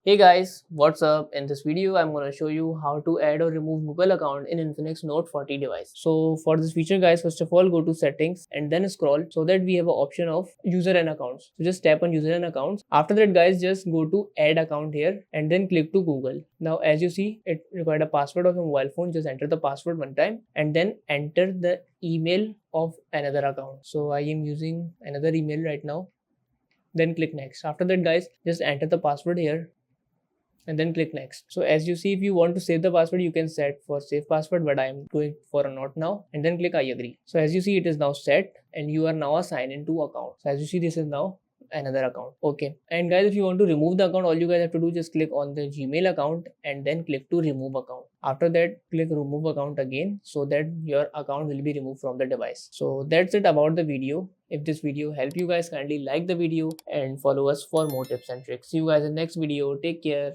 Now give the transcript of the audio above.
Hey guys, what's up? In this video, I'm gonna show you how to add or remove mobile account in Infinix Note 40 device. So for this feature guys, first of all, go to settings and then scroll so that we have an option of user and accounts. So just tap on user and accounts. After that guys, just go to add account here and then click to Google. Now as you see, it required a password of your mobile phone. Just enter the password one time and then enter the email of another account. So I am using another email right now. Then click next. After that guys, just enter the password here and then click next. So as you see, if you want to save the password, you can set for save password, but I am doing for a not now, and then click I agree. So as you see, it is now set and you are now assigned into account. So as you see, this is now another account. Okay, and guys, if you want to remove the account, all you guys have to do just click on the Gmail account and then click to remove account. After that, click remove account again so that your account will be removed from the device. So that's it about the video. If this video helped you guys, kindly like the video and follow us for more tips and tricks. See you guys in next video. Take care.